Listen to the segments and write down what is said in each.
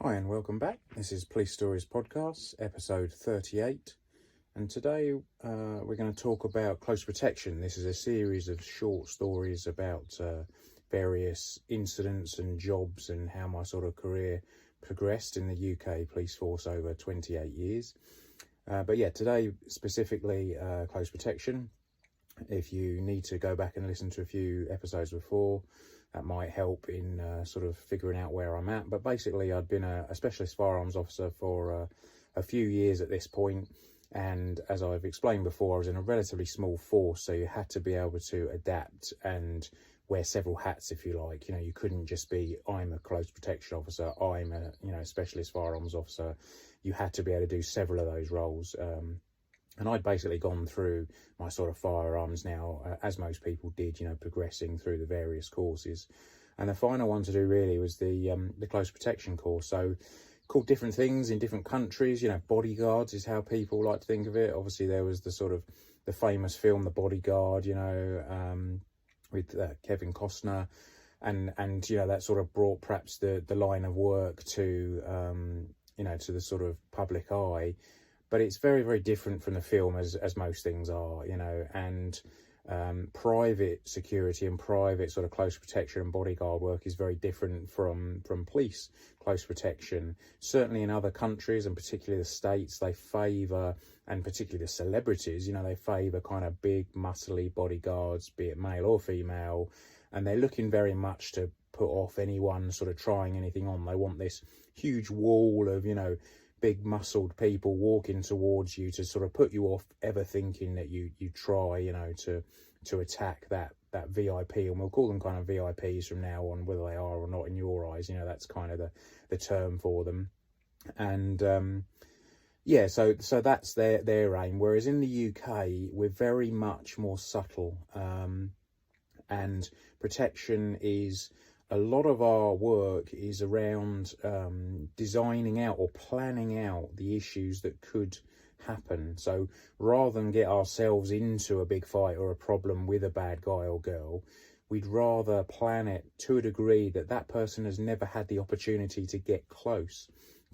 Hi and welcome back. This is Police Stories Podcast, episode 38. And today we're going to talk about close protection. This is a series of short stories about various incidents and jobs and how my sort of career progressed in the UK police force over 28 years. But yeah, today specifically close protection. If you need to go back and listen to a few episodes before, that might help in sort of figuring out where I'm at. But basically, I'd been a specialist firearms officer for a few years at this point. And as I've explained before, I was in a relatively small force, so you had to be able to adapt and wear several hats, if you like. You know, you couldn't just be, I'm a close protection officer, I'm a specialist firearms officer. You had to be able to do several of those roles. And I'd basically gone through my sort of firearms now, as most people did, progressing through the various courses. And the final one to do really was the close protection course. So called different things in different countries. Bodyguards is how people like to think of it. Obviously, there was the famous film, The Bodyguard, with Kevin Costner. And that sort of brought perhaps the line of work to, to the sort of public eye. But it's very, very different from the film, as most things are, and private security and private sort of close protection and bodyguard work is very different from police close protection. Certainly in other countries, and particularly the States, they favour, and particularly the celebrities, they favour kind of big, muscly bodyguards, be it male or female, and they're looking very much to put off anyone sort of trying anything on. They want this huge wall of, big muscled people walking towards you to sort of put you off ever thinking that you try, to attack that VIP, and we'll call them kind of VIPs from now on, whether they are or not in your eyes. That's kind of the term for them. And so that's their aim. Whereas in the UK, we're very much more subtle, and protection is, a lot of our work is around designing out or planning out the issues that could happen. So rather than get ourselves into a big fight or a problem with a bad guy or girl, we'd rather plan it to a degree that person has never had the opportunity to get close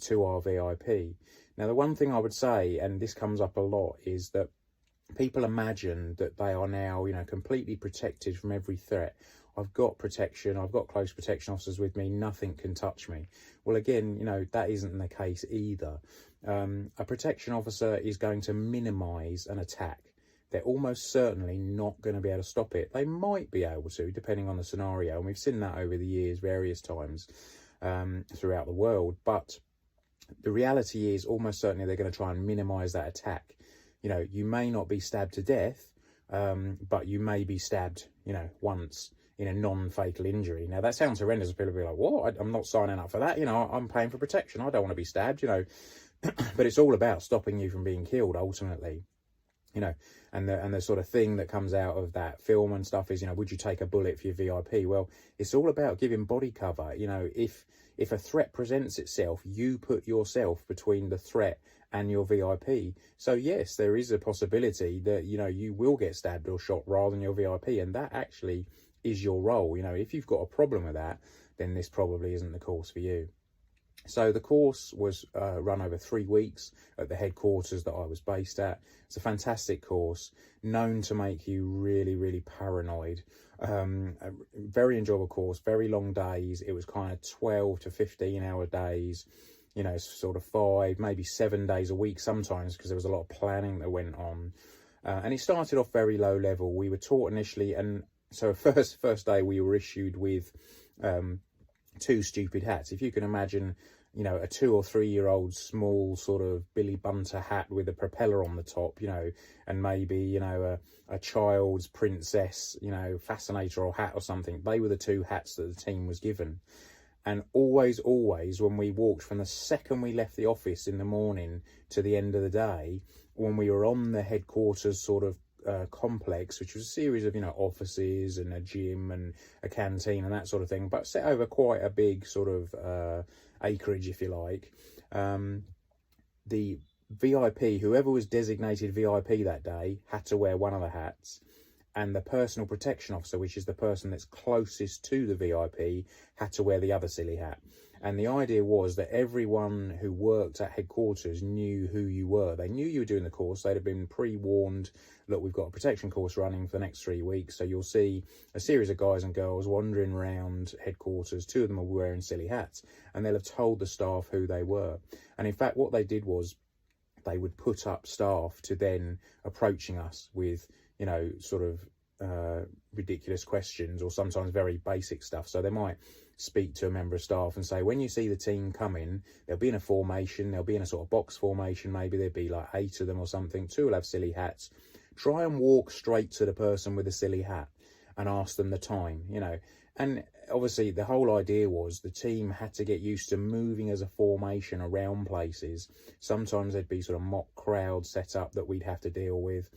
to our VIP. Now, the one thing I would say, and this comes up a lot, is that people imagine that they are now, completely protected from every threat. I've got protection, I've got close protection officers with me, nothing can touch me. Well, again, that isn't the case either. A protection officer is going to minimise an attack. They're almost certainly not going to be able to stop it. They might be able to, depending on the scenario, and we've seen that over the years, various times throughout the world. But the reality is, almost certainly they're going to try and minimise that attack. You may not be stabbed to death, but you may be stabbed, once in a non-fatal injury. Now, that sounds horrendous. People will be like, what? I'm not signing up for that. I'm paying for protection. I don't want to be stabbed, But it's all about stopping you from being killed, ultimately. And the sort of thing that comes out of that film and stuff is, would you take a bullet for your VIP? Well, it's all about giving body cover. If a threat presents itself, you put yourself between the threat and your VIP. So yes, there is a possibility that, you will get stabbed or shot rather than your VIP. And that actually is your role. If you've got a problem with that, then this probably isn't the course for you. So the course was run over 3 weeks at the headquarters that I was based at. It's a fantastic course, known to make you really, really paranoid. A very enjoyable course, very long days. It was kind of 12 to 15 hour days, sort of 5, maybe 7 days a week sometimes, because there was a lot of planning that went on. And it started off very low level. We were taught initially, and so first day we were issued with 2 stupid hats. If you can imagine, a 2 or 3 year old small sort of Billy Bunter hat with a propeller on the top, and maybe, a child's princess, fascinator or hat or something. They were the 2 hats that the team was given. And always, when we walked from the second we left the office in the morning to the end of the day, when we were on the headquarters sort of complex, which was a series of offices and a gym and a canteen and that sort of thing, but set over quite a big sort of acreage, if you like. The VIP, whoever was designated VIP that day, had to wear one of the hats, and the personal protection officer, which is the person that's closest to the VIP, had to wear the other silly hat. And the idea was that everyone who worked at headquarters knew who you were. They knew you were doing the course. They'd have been pre-warned, look, we've got a protection course running for the next 3 weeks. So you'll see a series of guys and girls wandering around headquarters. 2 of them are wearing silly hats, and they'll have told the staff who they were. And in fact, what they did was they would put up staff to then approaching us with, you know, sort of ridiculous questions, or sometimes very basic stuff. So they might speak to a member of staff and say, when you see the team coming, they'll be in a formation, they'll be in a sort of box formation, maybe there'd be like 8 of them or something, 2 will have silly hats. Try and walk straight to the person with the silly hat and ask them the time, you know. And obviously the whole idea was the team had to get used to moving as a formation around places. Sometimes there'd be sort of mock crowds set up that we'd have to deal with.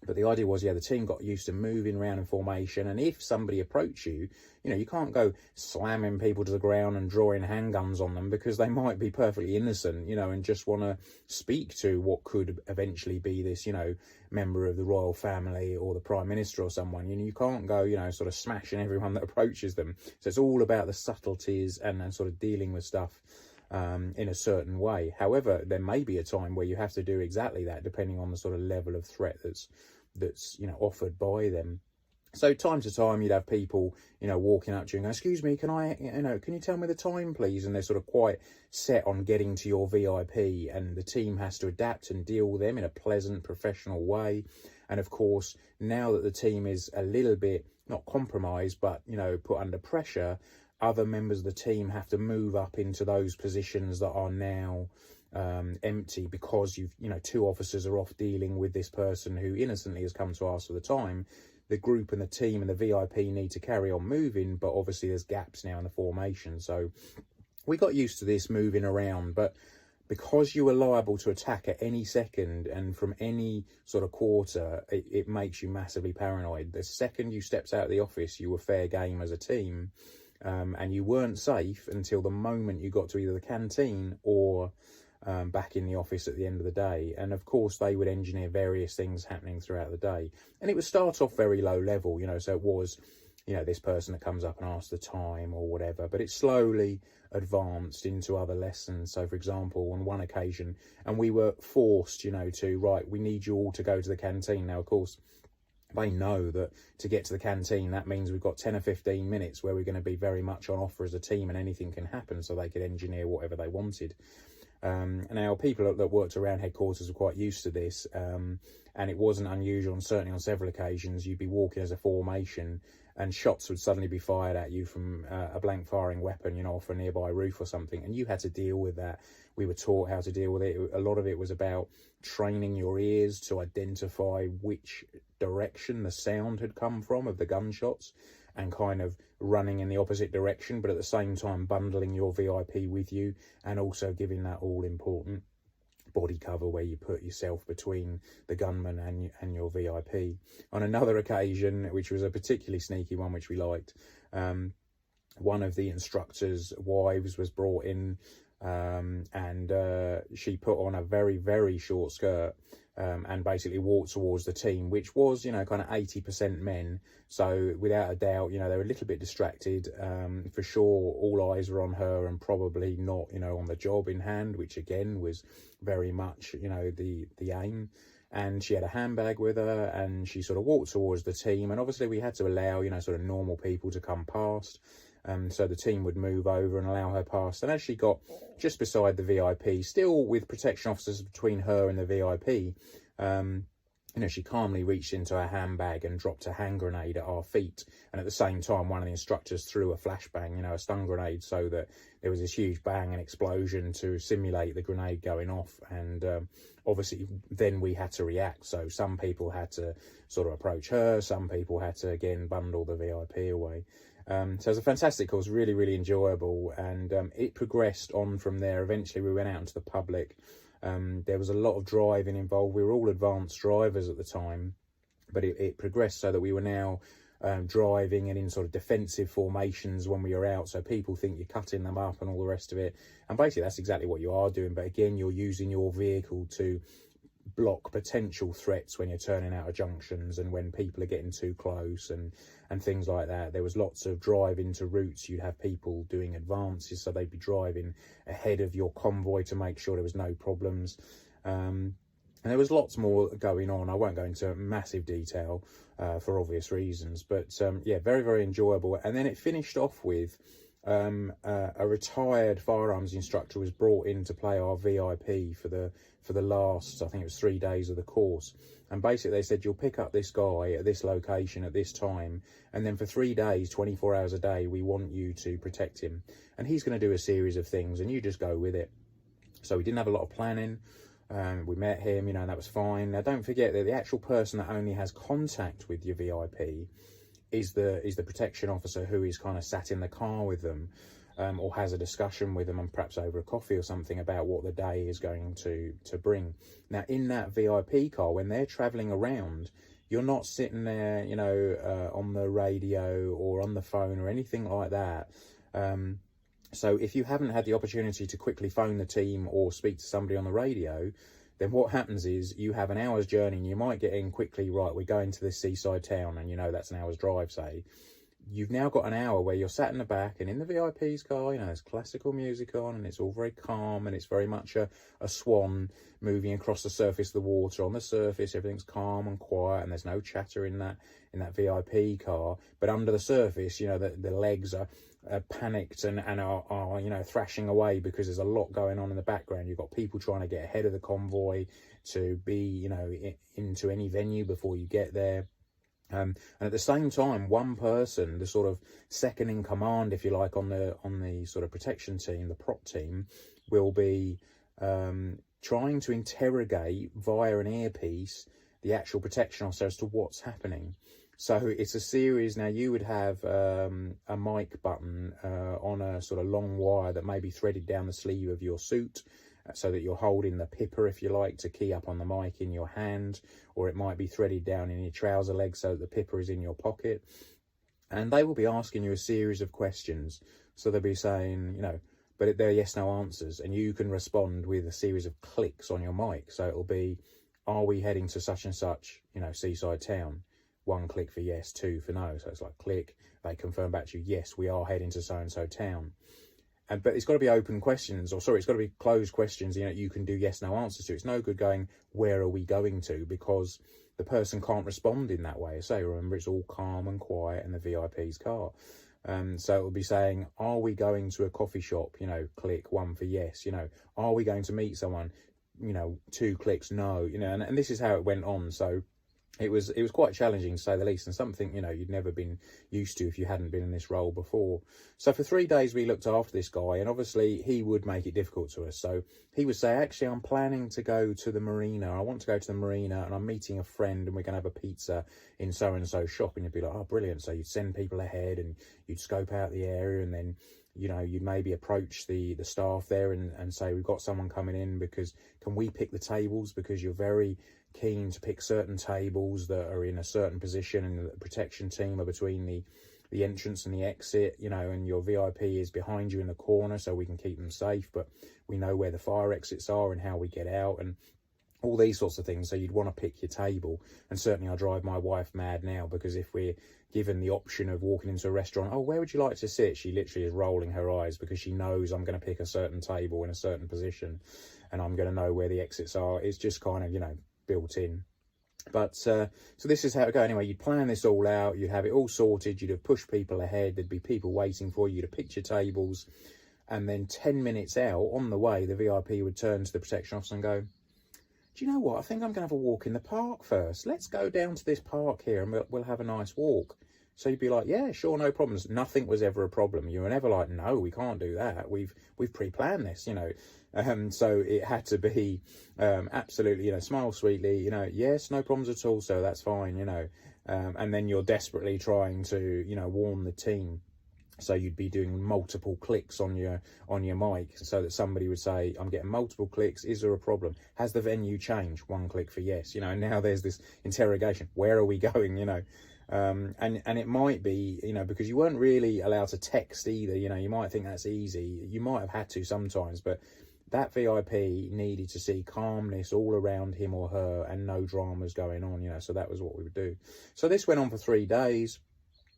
But the idea was, yeah, the team got used to moving around in formation. And if somebody approached you, you know, you can't go slamming people to the ground and drawing handguns on them, because they might be perfectly innocent, you know, and just want to speak to what could eventually be this, you know, member of the royal family or the prime minister or someone. You know, you can't go, you know, sort of smashing everyone that approaches them. So it's all about the subtleties and sort of dealing with stuff in a certain way. However, there may be a time where you have to do exactly that, depending on the sort of level of threat that's you know, offered by them. So time to time you'd have people, you know, walking up to you and go, excuse me, can you tell me the time please? And they're sort of quite set on getting to your VIP, and the team has to adapt and deal with them in a pleasant, professional way. And of course, now that the team is a little bit not compromised, but, you know, put under pressure, other members of the team have to move up into those positions that are now empty, because you know, 2 officers are off dealing with this person who innocently has come to ask for the time. The group and the team and the VIP need to carry on moving, but obviously there's gaps now in the formation. So we got used to this moving around, but because you were liable to attack at any second and from any sort of quarter, it makes you massively paranoid. The second you stepped out of the office, you were fair game as a team, and you weren't safe until the moment you got to either the canteen or back in the office at the end of the day. And of course they would engineer various things happening throughout the day, and it would start off very low level, you know, so it was, you know, this person that comes up and asks the time or whatever, but it slowly advanced into other lessons. So for example, on one occasion, and we were forced, you know, to, right, we need you all to go to the canteen. Now of course they know that to get to the canteen, that means we've got 10 or 15 minutes where we're going to be very much on offer as a team, and anything can happen, so they could engineer whatever they wanted. Now, people that worked around headquarters were quite used to this, and it wasn't unusual, and certainly on several occasions, you'd be walking as a formation and shots would suddenly be fired at you from a blank firing weapon, you know, off a nearby roof or something, and you had to deal with that. We were taught how to deal with it. A lot of it was about training your ears to identify which direction the sound had come from of the gunshots, and kind of running in the opposite direction, but at the same time bundling your VIP with you, and also giving that all important body cover where you put yourself between the gunman and your VIP. On another occasion, which was a particularly sneaky one, which we liked, one of the instructors' wives was brought in, and she put on a very, very short skirt, and basically walked towards the team, which was, you know, kind of 80% men. So without a doubt, you know, they were a little bit distracted. For sure, all eyes were on her, and probably not, you know, on the job in hand, which again was very much, you know, the aim. And she had a handbag with her, and she sort of walked towards the team. And obviously we had to allow, you know, sort of normal people to come past. So the team would move over and allow her past. And as she got just beside the VIP, still with protection officers between her and the VIP, you know, she calmly reached into her handbag and dropped a hand grenade at our feet. And at the same time, one of the instructors threw a flashbang, you know, a stun grenade, so that there was this huge bang and explosion to simulate the grenade going off. And obviously then we had to react. So some people had to sort of approach her. Some people had to, again, bundle the VIP away. So it was a fantastic course, really, really enjoyable. And it progressed on from there. Eventually we went out into the public. There was a lot of driving involved. We were all advanced drivers at the time, but it progressed so that we were now driving and in sort of defensive formations when we were out. So people think you're cutting them up and all the rest of it. And basically that's exactly what you are doing. But again, you're using your vehicle to block potential threats when you're turning out of junctions and when people are getting too close and things like that. There was lots of drive into routes. You'd have people doing advances, so they'd be driving ahead of your convoy to make sure there was no problems. And there was lots more going on. I won't go into massive detail for obvious reasons, but yeah, very, very enjoyable. And then it finished off with a retired firearms instructor was brought in to play our VIP for the last, I think it was 3 days of the course. And basically they said, you'll pick up this guy at this location at this time, and then for 3 days, 24 hours a day, we want you to protect him. And he's going to do a series of things, and you just go with it. So we didn't have a lot of planning. We met him, and that was fine. Now, don't forget that the actual person that only has contact with your VIP is the protection officer, who is kind of sat in the car with them, or has a discussion with them, and perhaps over a coffee or something, about what the day is going to bring. Now, in that VIP car, when they're traveling around, you're not sitting there, on the radio or on the phone or anything like that. So if you haven't had the opportunity to quickly phone the team or speak to somebody on the radio, then what happens is you have an hour's journey, and you might get in quickly, right, we're going to this seaside town, and that's an hour's drive, say. You've now got an hour where you're sat in the back, and in the VIP's car, there's classical music on, and it's all very calm, and it's very much a swan moving across the surface of the water. On the surface, everything's calm and quiet, and there's no chatter in that VIP car. But under the surface, the legs are panicked and are thrashing away, because there's a lot going on in the background. You've got people trying to get ahead of the convoy to be into any venue before you get there. And at the same time, one person, the sort of second in command, if you like, on the sort of protection team, the prop team, will be trying to interrogate via an earpiece the actual protection officer as to what's happening. So it's a series. Now, you would have a mic button on a sort of long wire that may be threaded down the sleeve of your suit, so that you're holding the pipper, if you like, to key up on the mic in your hand, or it might be threaded down in your trouser leg so that the pipper is in your pocket. And they will be asking you a series of questions. So they'll be saying, but they're yes/no answers, and you can respond with a series of clicks on your mic. So it'll be, are we heading to such and such, seaside town? 1 click for yes, 2 for no. So it's like click, they confirm back to you, yes, we are heading to so-and-so town. But it's got to be open questions, it's got to be closed questions, you can do yes/no answers to. It's no good going, where are we going to? Because the person can't respond in that way. So remember, it's all calm and quiet in the VIP's car. So it will be saying, are we going to a coffee shop? Click 1 for yes. Are we going to meet someone? 2 clicks no. And this is how it went on. So it was quite challenging, to say the least, and something you'd never been used to if you hadn't been in this role before. So for 3 days we looked after this guy, and obviously he would make it difficult to us. So he would say, actually, I'm planning to go to the marina. I want to go to the marina, and I'm meeting a friend, and we're going to have a pizza in so and so shop. And you'd be like, oh, brilliant. So you'd send people ahead, and you'd scope out the area, and then you'd maybe approach the staff there and say, we've got someone coming in, because can we pick the tables, because you're very keen to pick certain tables that are in a certain position, and the protection team are between the entrance and the exit, and your VIP is behind you in the corner, so we can keep them safe, but we know where the fire exits are and how we get out, and all these sorts of things. So you'd want to pick your table. And certainly I drive my wife mad now, because if we're given the option of walking into a restaurant, oh, where would you like to sit? She literally is rolling her eyes, because she knows I'm going to pick a certain table in a certain position, and I'm going to know where the exits are. It's just kind of, built in. But so this is how it goes. Anyway, you'd plan this all out, you'd have it all sorted, you'd have pushed people ahead, there'd be people waiting for you, you'd have picked your tables, and then 10 minutes out on the way, the VIP would turn to the protection officer and go, do you know what, I think I'm going to have a walk in the park first. Let's go down to this park here, and we'll have a nice walk. So you'd be like, yeah, sure, no problems. Nothing was ever a problem. You were never like, no, we can't do that. We've pre-planned this, So it had to be absolutely, smile sweetly, yes, no problems at all. So that's fine, and then you're desperately trying to, warn the team. So you'd be doing multiple clicks on your mic, so that somebody would say, I'm getting multiple clicks. Is there a problem? Has the venue changed? 1 click for yes. Now there's this interrogation. Where are we going? And it might be, because you weren't really allowed to text either. You might think that's easy. You might have had to sometimes, but that VIP needed to see calmness all around him or her and no dramas going on, so that was what we would do. So this went on for 3 days.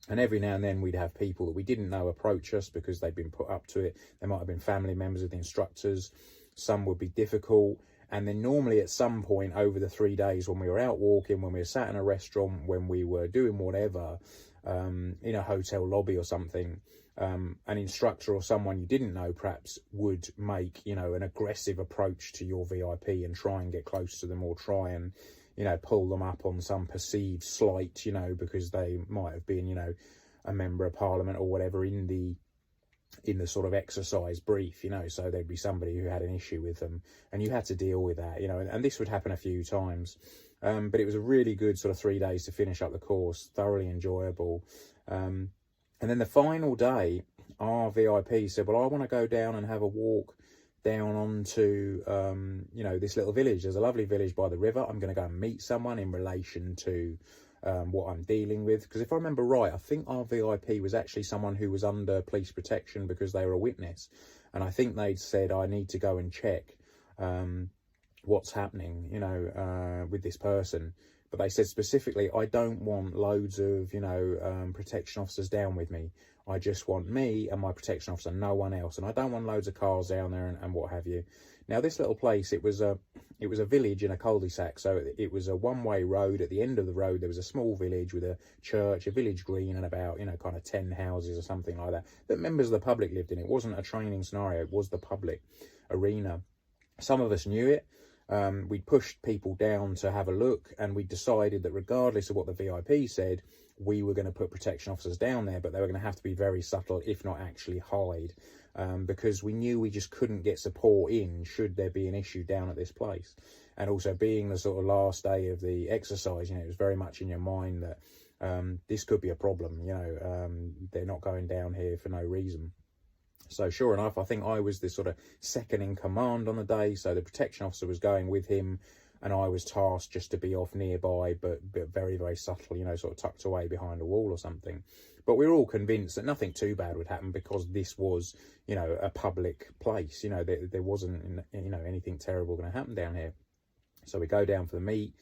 And every now and then we'd have people that we didn't know approach us because they'd been put up to it. They might have been family members of the instructors. Some would be difficult. And then normally at some point over the 3 days, when we were out walking, when we were sat in a restaurant, when we were doing whatever, in a hotel lobby or something, an instructor or someone you didn't know perhaps would make, an aggressive approach to your VIP and try and get close to them, or try and, pull them up on some perceived slight, because they might have been, a member of parliament or whatever in the sort of exercise brief, so there'd be somebody who had an issue with them, and you had to deal with that, and this would happen a few times. But it was a really good sort of 3 days to finish up the course, thoroughly enjoyable. And then the final day, our VIP said, well, I want to go down and have a walk down onto, this little village. There's a lovely village by the river. I'm going to go and meet someone in relation to what I'm dealing with. Because if I remember right, I think our VIP was actually someone who was under police protection because they were a witness. And I think they'd said, I need to go and check what's happening, with this person. But they said specifically, I don't want loads of, protection officers down with me. I just want me and my protection officer, no one else. And I don't want loads of cars down there and what have you. Now, this little place, it was a village in a cul-de-sac. So it was a one-way road. At the end of the road, there was a small village with a church, a village green, and about, kind of 10 houses or something like that. That members of the public lived in. It wasn't a training scenario. It was the public arena. Some of us knew it. We pushed people down to have a look, and we decided that regardless of what the VIP said, we were going to put protection officers down there, but they were going to have to be very subtle, if not actually hide, because we knew we just couldn't get support in should there be an issue down at this place. And also being the sort of last day of the exercise, it was very much in your mind that this could be a problem, they're not going down here for no reason. So sure enough, I think I was the sort of second in command on the day. So the protection officer was going with him, and I was tasked just to be off nearby, but very, very subtle, sort of tucked away behind a wall or something. But we were all convinced that nothing too bad would happen because this was, a public place. There wasn't, anything terrible going to happen down here. So we go down for the meet,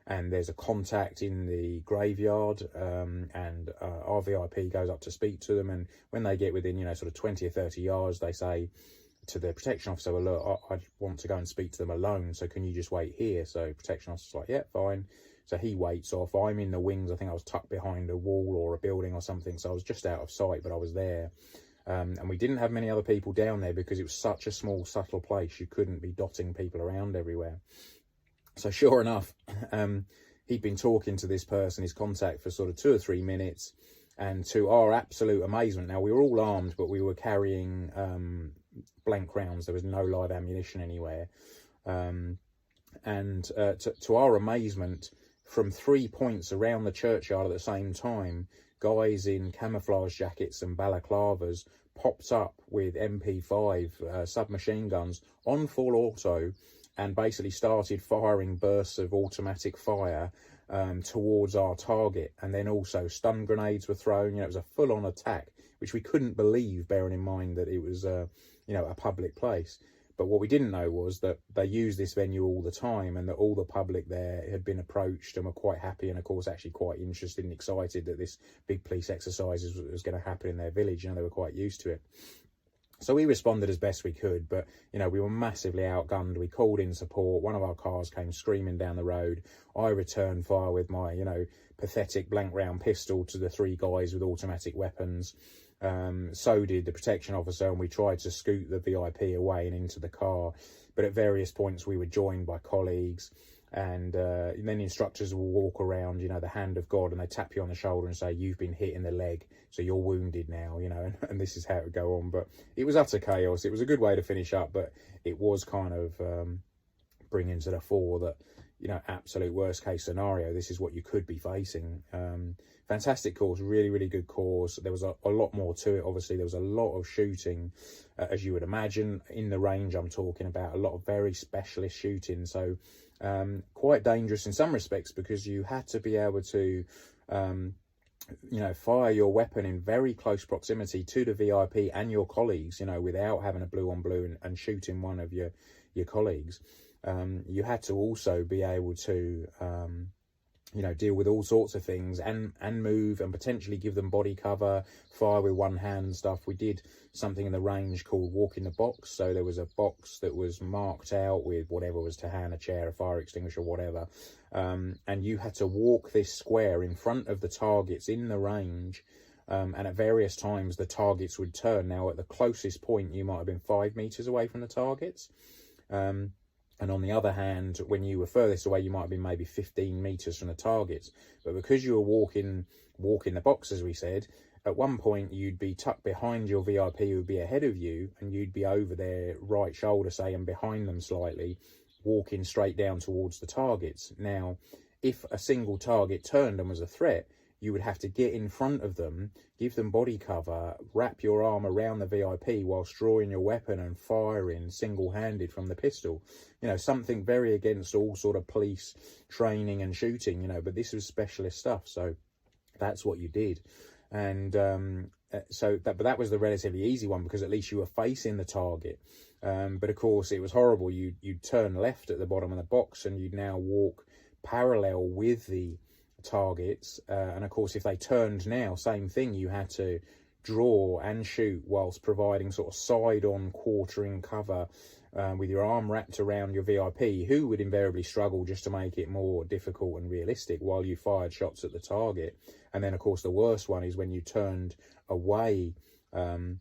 and there's a contact in the graveyard, and our VIP goes up to speak to them. And when they get within, sort of 20 or 30 yards, they say to the protection officer, well, look, I want to go and speak to them alone, so can you just wait here? So protection officer's like, yeah, fine. So he waits off. I'm in the wings. I think I was tucked behind a wall or a building or something, so I was just out of sight, but I was there. And we didn't have many other people down there because it was such a small, subtle place. You couldn't be dotting people around everywhere. So sure enough, he'd been talking to this person, his contact, for sort of 2 or 3 minutes. And to our absolute amazement, now we were all armed, but we were carrying blank rounds. There was no live ammunition anywhere. To our amazement, from 3 points around the churchyard at the same time, guys in camouflage jackets and balaclavas popped up with MP5 submachine guns on full auto, and basically started firing bursts of automatic fire towards our target. And then also stun grenades were thrown. It was a full-on attack, which we couldn't believe, bearing in mind that it was a public place. But what we didn't know was that they use this venue all the time, and that all the public there had been approached and were quite happy, and of course actually quite interested and excited that this big police exercise was going to happen in their village. They were quite used to it. So we responded as best we could, but, we were massively outgunned. We called in support. One of our cars came screaming down the road. I returned fire with my, pathetic blank round pistol to the 3 guys with automatic weapons. So did the protection officer, and we tried to scoot the VIP away and into the car. But at various points we were joined by colleagues, and then instructors will walk around, the hand of God, and they tap you on the shoulder and say, you've been hit in the leg, so you're wounded now, and this is how it would go on. But it was utter chaos. It was a good way to finish up, but it was kind of bringing to the fore that, absolute worst case scenario, this is what you could be facing. Fantastic course, really, really good course. There was a lot more to it. Obviously, there was a lot of shooting, as you would imagine, in the range I'm talking about, a lot of very specialist shooting. So quite dangerous in some respects, because you had to be able to fire your weapon in very close proximity to the VIP and your colleagues, without having a blue on blue and shooting one of your colleagues. You had to also be able to deal with all sorts of things and move and potentially give them body cover, fire with one hand and stuff. We did something in the range called walk in the box. So there was a box that was marked out with whatever was to hand, a chair, a fire extinguisher, whatever. And you had to walk this square in front of the targets in the range. And at various times, the targets would turn. Now, at the closest point, you might have been 5 meters away from the targets. And on the other hand, when you were furthest away, you might have been maybe 15 meters from the targets. But because you were walking the box, as we said, at one point you'd be tucked behind your VIP who would be ahead of you, and you'd be over their right shoulder, say, and behind them slightly, walking straight down towards the targets. Now, if a single target turned and was a threat, you would have to get in front of them, give them body cover, wrap your arm around the VIP whilst drawing your weapon and firing single-handed from the pistol. Something very against all sort of police training and shooting, but this was specialist stuff. So that's what you did. And but that was the relatively easy one, because at least you were facing the target. But of course, it was horrible. You'd turn left at the bottom of the box and you'd now walk parallel with the targets, and of course if they turned now, same thing, you had to draw and shoot whilst providing sort of side-on quartering cover, with your arm wrapped around your VIP, who would invariably struggle just to make it more difficult and realistic while you fired shots at the target. And then of course the worst one is when you turned away on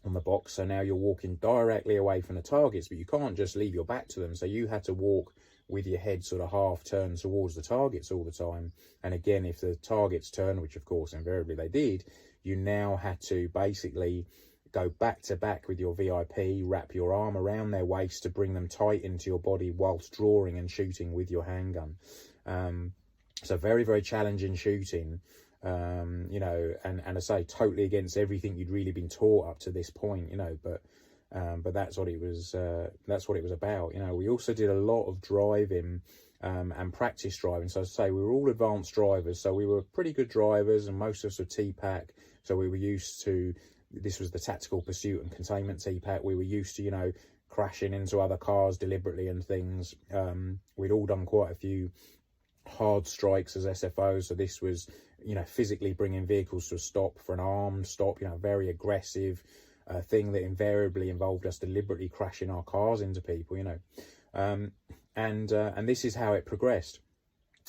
the box, so now you're walking directly away from the targets, but you can't just leave your back to them, so you had to walk with your head sort of half turned towards the targets all the time. And again, if the targets turned, which of course invariably they did, you now had to basically go back to back with your VIP, wrap your arm around their waist to bring them tight into your body whilst drawing and shooting with your handgun. So very, very challenging shooting, and I say totally against everything you'd really been taught up to this point, but that's what it was. That's what it was about. We also did a lot of driving and practice driving. So as I say, we were all advanced drivers, so we were pretty good drivers, and most of us were TPAC. So we were used to, this was the tactical pursuit and containment TPAC. We were used to, crashing into other cars deliberately and things. We'd all done quite a few hard strikes as SFOs. So this was, physically bringing vehicles to a stop for an armed stop. Very aggressive. Thing that invariably involved us deliberately crashing our cars into people, and this is how it progressed.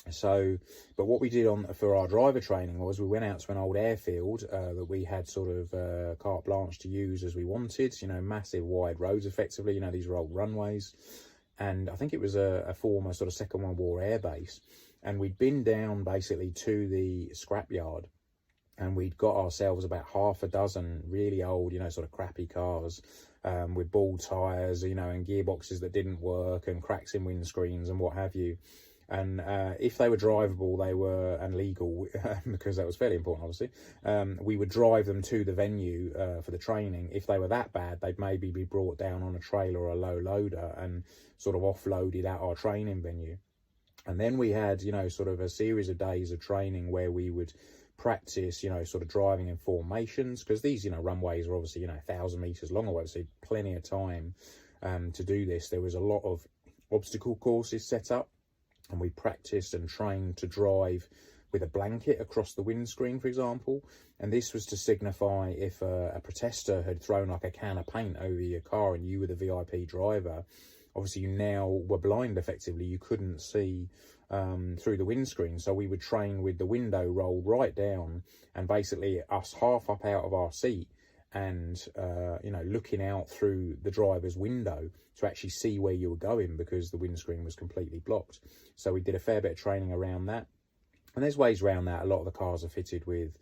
So, but what we did for our driver training was we went out to an old airfield that we had sort of carte blanche to use as we wanted. Massive wide roads, effectively. These are old runways, and I think it was a former sort of Second World War air base, and we'd been down basically to the scrapyard. And we'd got ourselves about half a dozen really old, sort of crappy cars with bald tyres, and gearboxes that didn't work and cracks in windscreens and what have you. And if they were drivable, they were, and legal, because that was fairly important, obviously, we would drive them to the venue for the training. If they were that bad, they'd maybe be brought down on a trailer or a low loader and sort of offloaded at our training venue. And then we had, sort of a series of days of training where we would practice, sort of driving in formations, because these, runways are obviously, 1,000 meters long away, so plenty of time to do this. There was a lot of obstacle courses set up, and we practiced and trained to drive with a blanket across the windscreen, for example. And this was to signify if a protester had thrown like a can of paint over your car and you were the VIP driver, obviously you now were blind effectively, you couldn't see through the windscreen. So we would train with the window rolled right down, and basically us half up out of our seat and looking out through the driver's window to actually see where you were going, because the windscreen was completely blocked. So we did a fair bit of training around that, and there's ways around that. A lot of the cars are fitted with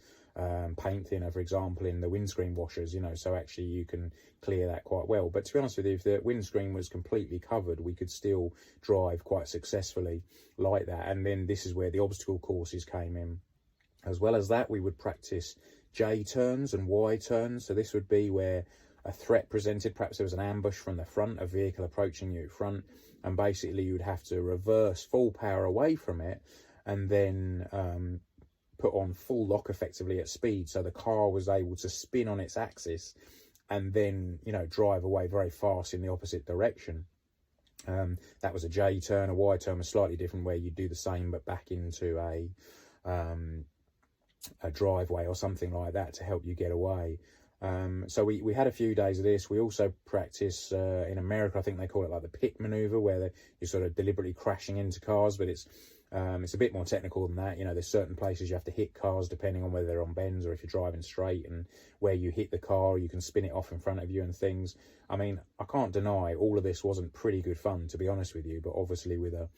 paint thinner, for example, in the windscreen washers, so actually you can clear that quite well. But to be honest with you, if the windscreen was completely covered, we could still drive quite successfully like that. And then this is where the obstacle courses came in. As well as that, we would practice J turns and Y turns. So this would be where a threat presented, perhaps there was an ambush from the front, a vehicle approaching you at front, and basically you would have to reverse full power away from it, and then put on full lock effectively at speed, so the car was able to spin on its axis and then, you know, drive away very fast in the opposite direction. That was a J turn. A Y turn was slightly different, where you do the same but back into a driveway or something like that to help you get away. So we had a few days of this. We also practice in America, I think they call it like the pit maneuver, where you're sort of deliberately crashing into cars, but it's a bit more technical than that. You know, there's certain places you have to hit cars depending on whether they're on bends or if you're driving straight, and where you hit the car, you can spin it off in front of you and things. I mean, I can't deny all of this wasn't pretty good fun, to be honest with you, but obviously with a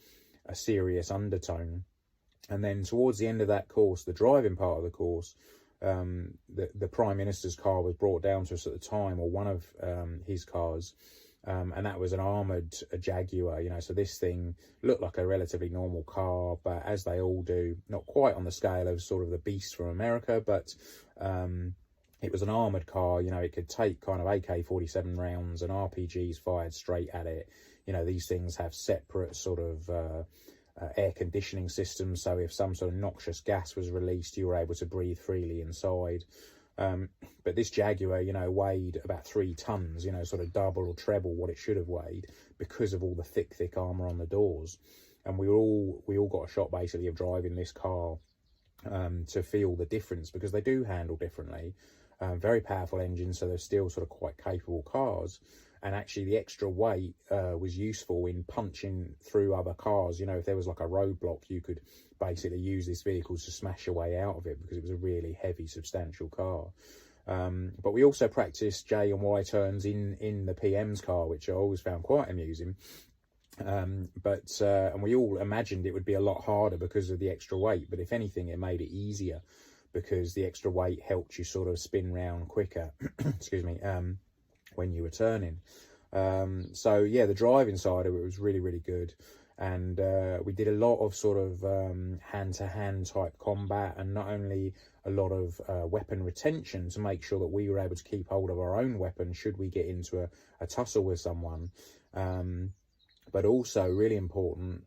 serious undertone. And then towards the end of that course, the driving part of the course, the Prime Minister's car was brought down to us at the time, or one of his cars, and that was an armoured Jaguar, you know. So this thing looked like a relatively normal car, but as they all do, not quite on the scale of sort of the beast from America, but it was an armoured car. You know, it could take kind of AK-47 rounds and RPGs fired straight at it. You know, these things have separate sort of air conditioning systems, so if some sort of noxious gas was released, you were able to breathe freely inside. But this Jaguar, you know, weighed about 3 tons, you know, sort of double or treble what it should have weighed, because of all the thick armour on the doors. And we all got a shot basically of driving this car to feel the difference, because they do handle differently. Very powerful engines, so they're still sort of quite capable cars. And actually the extra weight was useful in punching through other cars. You know, if there was like a roadblock, you could basically use this vehicle to smash your way out of it, because it was a really heavy, substantial car. But we also practiced J and Y turns in the PM's car, which I always found quite amusing. And we all imagined it would be a lot harder because of the extra weight, but if anything, it made it easier, because the extra weight helped you sort of spin round quicker. Excuse me. When you were turning. So yeah, the driving side of it was really good, and we did a lot of sort of hand-to-hand type combat, and not only a lot of weapon retention to make sure that we were able to keep hold of our own weapon should we get into a tussle with someone, but also really important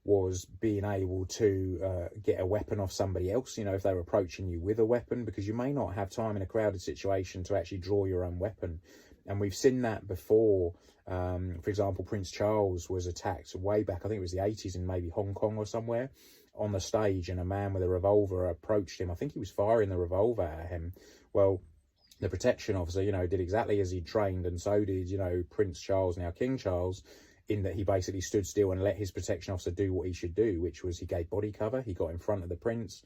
was being able to get a weapon off somebody else, you know, if they were approaching you with a weapon, because you may not have time in a crowded situation to actually draw your own weapon. And we've seen that before. For example, Prince Charles was attacked way back, I think it was the 80s, in maybe Hong Kong or somewhere, on the stage, and a man with a revolver approached him. I think he was firing the revolver at him. Well, the protection officer, you know, did exactly as he trained, and so did, you know, Prince Charles, now King Charles, in that he basically stood still and let his protection officer do what he should do, which was he gave body cover. He got in front of the prince.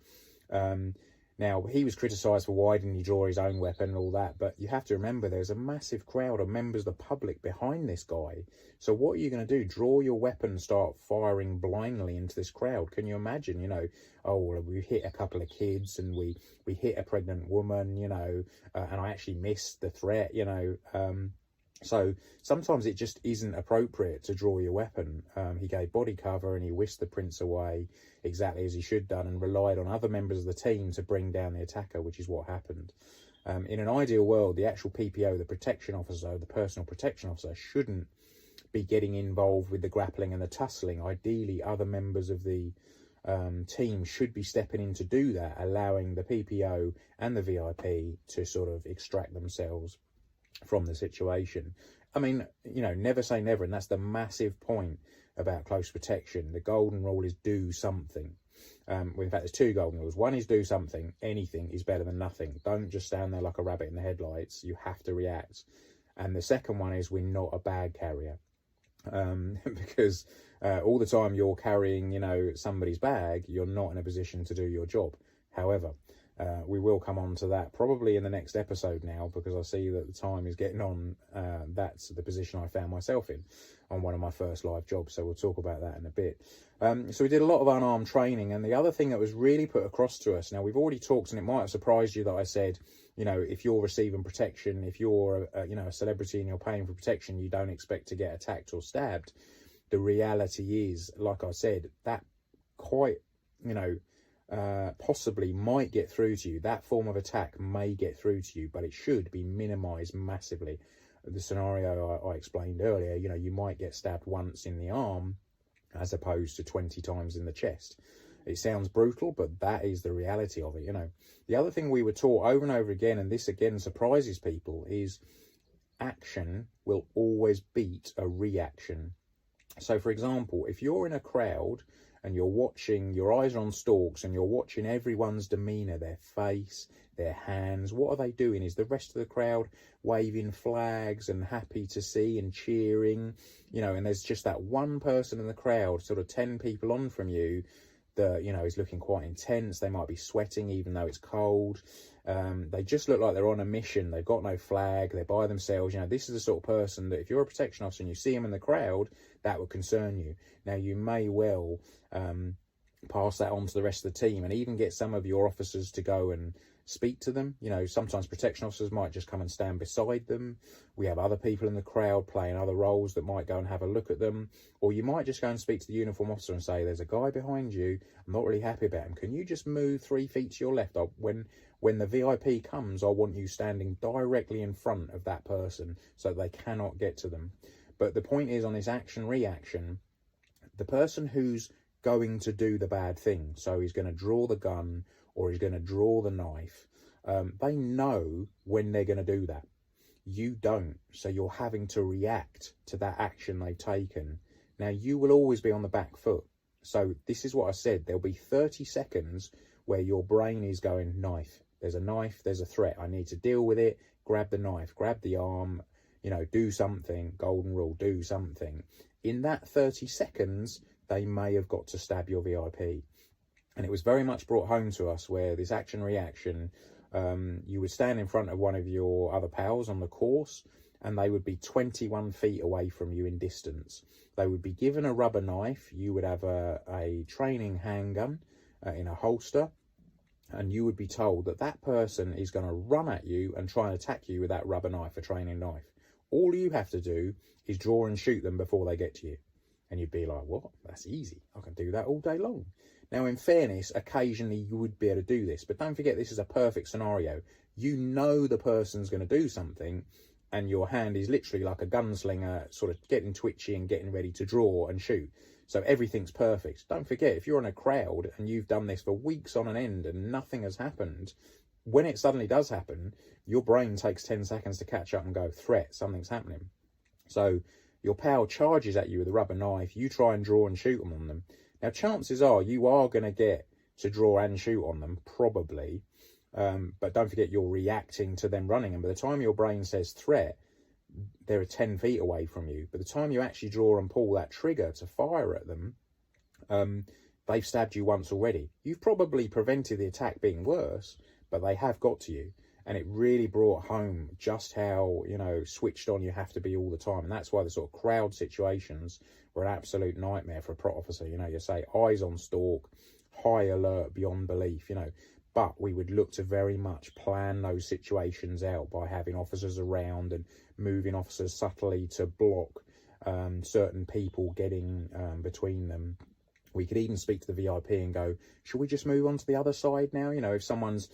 Now, he was criticised for why didn't he draw his own weapon and all that, but you have to remember there's a massive crowd of members of the public behind this guy. So what are you going to do? Draw your weapon and start firing blindly into this crowd? Can you imagine, you know, oh, well, we hit a couple of kids and we hit a pregnant woman, you know, and I actually missed the threat, you know. So sometimes it just isn't appropriate to draw your weapon. He gave body cover and he whisked the prince away exactly as he should done, and relied on other members of the team to bring down the attacker, which is what happened. In an ideal world, the actual PPO, the protection officer, the personal protection officer, shouldn't be getting involved with the grappling and the tussling. Ideally, other members of the team should be stepping in to do that, allowing the PPO and the VIP to sort of extract themselves from the situation. I mean, you know, never say never, and that's the massive point about close protection. The golden rule is do something. Well, in fact, there's 2 golden rules. One is do something. Anything is better than nothing. Don't just stand there like a rabbit in the headlights. You have to react. And the second one is we're not a bag carrier. Because all the time you're carrying, you know, somebody's bag, you're not in a position to do your job. However, we will come on to that probably in the next episode now, because I see that the time is getting on. That's the position I found myself in on one of my first live jobs, so we'll talk about that in a bit. So we did a lot of unarmed training, and the other thing that was really put across to us, now we've already talked, and it might have surprised you that I said, you know, if you're receiving protection, if you're you know, a celebrity and you're paying for protection, you don't expect to get attacked or stabbed. The reality is, like I said, that quite, you know, possibly might get through to you. That form of attack may get through to you, but it should be minimized massively. The scenario I explained earlier, you know, you might get stabbed once in the arm as opposed to 20 times in the chest. It sounds brutal, but that is the reality of it, you know. The other thing we were taught over and over again, and this again surprises people, is action will always beat a reaction. So, for example, if you're in a crowd and you're watching, your eyes are on stalks and you're watching everyone's demeanour, their face, their hands, what are they doing? Is the rest of the crowd waving flags and happy to see and cheering? You know, and there's just that one person in the crowd, sort of 10 people on from you, that, you know, is looking quite intense. They might be sweating even though it's cold. They just look like they're on a mission. They've got no flag. They're by themselves. You know, this is the sort of person that if you're a protection officer and you see them in the crowd, that would concern you. Now, you may well pass that on to the rest of the team and even get some of your officers to go and speak to them. You know, sometimes protection officers might just come and stand beside them. We have other people in the crowd playing other roles that might go and have a look at them. Or you might just go and speak to the uniform officer and say, there's a guy behind you, I'm not really happy about him. Can you just move 3 feet to your left? When the VIP comes, I want you standing directly in front of that person so they cannot get to them. But the point is, on this action reaction, the person who's going to do the bad thing, so he's going to draw the gun or he's going to draw the knife, they know when they're going to do that. You don't, so you're having to react to that action they've taken. Now, you will always be on the back foot. So this is what I said, there'll be 30 seconds where your brain is going, knife, there's a knife, there's a threat, I need to deal with it, grab the knife, grab the arm, you know, do something, golden rule, do something. In that 30 seconds, they may have got to stab your VIP. And it was very much brought home to us where this action reaction, you would stand in front of one of your other pals on the course and they would be 21 feet away from you in distance. They would be given a rubber knife. You would have a training handgun in a holster, and you would be told that that person is going to run at you and try and attack you with that rubber knife, a training knife. All you have to do is draw and shoot them before they get to you. And you'd be like, what? That's easy. I can do that all day long. Now, in fairness, occasionally you would be able to do this, but don't forget this is a perfect scenario. You know the person's going to do something and your hand is literally like a gunslinger, sort of getting twitchy and getting ready to draw and shoot. So everything's perfect. Don't forget, if you're in a crowd and you've done this for weeks on an end and nothing has happened, when it suddenly does happen, your brain takes 10 seconds to catch up and go, threat, something's happening. So your pal charges at you with a rubber knife, you try and draw and shoot them on them. Now, chances are you are going to get to draw and shoot on them, probably. But don't forget, you're reacting to them running. And by the time your brain says threat, they're 10 feet away from you. By the time you actually draw and pull that trigger to fire at them, they've stabbed you once already. You've probably prevented the attack being worse, but they have got to you. And it really brought home just how, you know, switched on you have to be all the time. And that's why the sort of crowd situations were an absolute nightmare for a prot officer. You know, you say eyes on stalk, high alert beyond belief, you know. But we would look to very much plan those situations out by having officers around and moving officers subtly to block certain people getting between them. We could even speak to the VIP and go, should we just move on to the other side now? You know, if someone's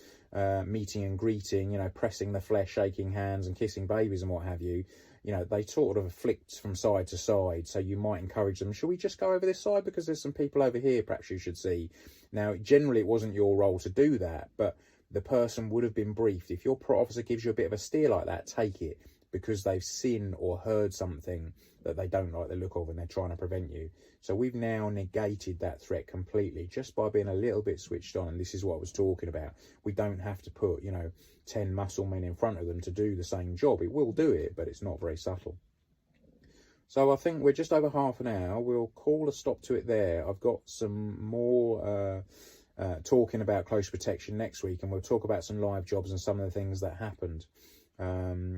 meeting and greeting, you know, pressing the flesh, shaking hands and kissing babies and what have you, you know, they sort of flicked from side to side. So you might encourage them, should we just go over this side because there's some people over here perhaps you should see. Now, generally it wasn't your role to do that, but the person would have been briefed. If your prot officer gives you a bit of a steer like that, take it, because they've seen or heard something that they don't like the look of and they're trying to prevent you. So we've now negated that threat completely just by being a little bit switched on. And this is what I was talking about. We don't have to put, you know, 10 muscle men in front of them to do the same job. It will do it, but it's not very subtle. So I think we're just over half an hour. We'll call a stop to it there. I've got some more talking about close protection next week, and we'll talk about some live jobs and some of the things that happened.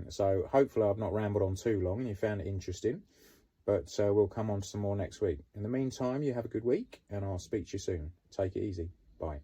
So hopefully I've not rambled on too long and you found it interesting, but we'll come on to some more next week. In the meantime, you have a good week and I'll speak to you soon. Take it easy. Bye.